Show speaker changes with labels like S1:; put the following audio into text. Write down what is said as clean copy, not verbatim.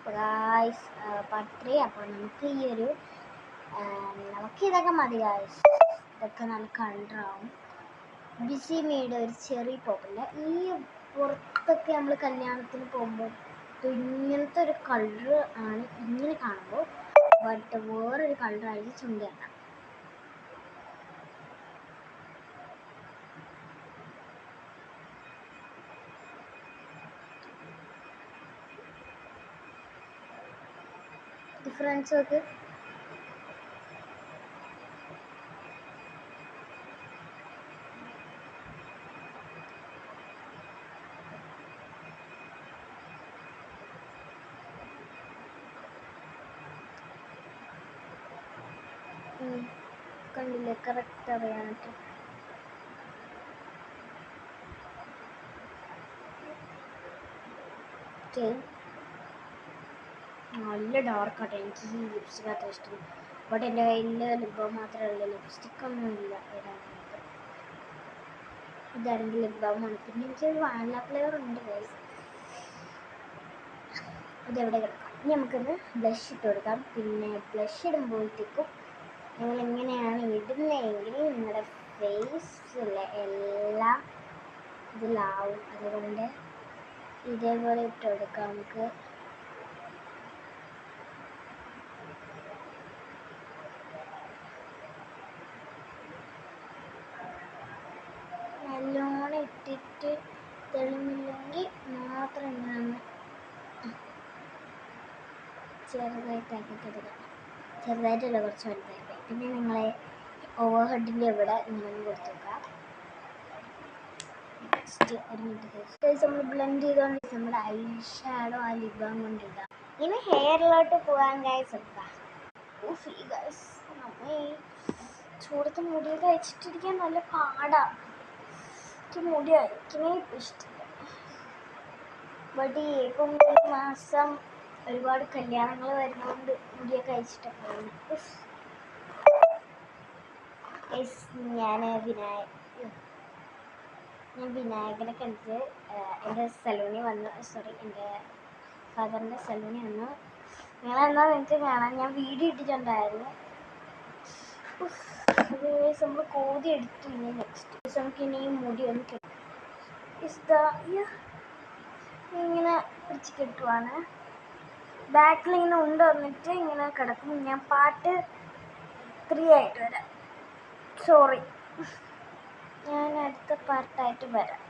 S1: Guys part 3. അപ്പോൾ നമുക്ക് ഇതൊക്കെ മതി ഗായ്സ്. ഇതൊക്കെ നല്ല കളറാവും. ബിസി മെയ്ഡ് ഒരു ചെറിയ പോപ്പില്ല. ഈ പുറത്തൊക്കെ നമ്മൾ കല്യാണത്തിന് പോകുമ്പോൾ ഇങ്ങനത്തെ ഒരു കളറ് ആണ് ഇങ്ങനെ കാണുമ്പോൾ, ബട്ട് വേറൊരു കളറായിരിക്കും ചുണ്ടിയാണ്. ഡിഫറൻസ് ഒക്കെ കണ്ടില്ലേ? കറക്റ്റ് അറിയാനായിട്ട്. നല്ല ഡാർക്കാട്ടെ. എനിക്ക് ഈ ലിപ്സ്റ്റിക് അത്ര ഇഷ്ടം. ബട്ട് എൻ്റെ കയ്യിൽ ലിപ് മാത്രമല്ല, ലിപ്സ്റ്റിക് ഒന്നും ഇല്ല ഇടാനായിട്ട്. ഇതാണെങ്കിൽ ലിപ് ബാമാണ്. പിന്നെ എനിക്ക് വാനില ഫ്ലേവർ ഉണ്ട് ഗൈസ്. ഇതെവിടെ കിടക്കാം. ഇനി നമുക്കത് ബ്ലഷ് ഇട്ട് കൊടുക്കാം. പിന്നെ ബ്ലഷ് ഇടുമ്പോഴത്തേക്കും നിങ്ങൾ എങ്ങനെയാണ് ഇടുന്നതെങ്കിൽ നിങ്ങളുടെ ഫേസിലെ എല്ലാം ഇതിലാവും. അതുകൊണ്ട് ഇതേപോലെ ഇട്ട് കൊടുക്കാം. നമുക്ക് നല്ലോണം ഇട്ടിട്ട് തെളിഞ്ഞില്ലെങ്കിൽ മാത്രം ഇങ്ങനെ ചെറുതായിട്ടാക്കിയിട്ട് എടുക്കാം. ചെറുതായിട്ടല്ല, കുറച്ച് വലുതായിട്ട്. പിന്നെ നിങ്ങളെ ഓവർ ഹെഡിൻ്റെ ഇവിടെ ഇങ്ങനെ കൊടുത്തു വെക്കാം. നെക്സ്റ്റ് ഒരു മിനിറ്റ് നമ്മൾ ബ്ലെൻഡ് ചെയ്തുകൊണ്ട് നമ്മുടെ ഐ ഷാഡോ ആ ലിപ് ബാം കൊണ്ടിടാം. ഇനി ഹെയറിലോട്ട് പോകാൻ ഗൈസ്. ഗൈസ് നമ്മ ചൂടത്ത് മുടിയൊക്കെ അയച്ചിട്ടിരിക്കാൻ നല്ല പാടാ. എനിക്ക് മുടി അയക്കണേ ഇഷ്ടമില്ല. ബട്ട് ഇപ്പം ഈ മാസം ഒരുപാട് കല്യാണങ്ങൾ വരുന്നതുകൊണ്ട് മുടിയൊക്കെ അയച്ചിട്ടൊക്കെ പോകുന്നു. ഞാൻ വിനായകനെ കണ്ടിട്ട് എൻ്റെ സലൂണിൽ വന്നു. എൻ്റെ ഫാദറിൻ്റെ സലൂണിൽ വന്നു. നിങ്ങളെന്താ നിങ്ങൾക്ക് കാണാൻ ഞാൻ വീഡിയോ ഇട്ടിട്ടുണ്ടായിരുന്നു. നമ്മൾ കോതി എടുത്തു. ഇനി നെക്സ്റ്റ് ദിവസം നമുക്ക് ഇനി മുടി ഒന്ന് കെട്ടും. ഇങ്ങനെ പിടിച്ച് കെട്ടുവാണ്. ബാക്കിൽ ഇങ്ങനെ ഉണ്ട് വന്നിട്ട് ഇങ്ങനെ കിടക്കും. ഞാൻ പാർട്ട് 3 ആയിട്ട് വരാം. സോറി, ഞാൻ അടുത്ത പാർട്ടായിട്ട് വരാം.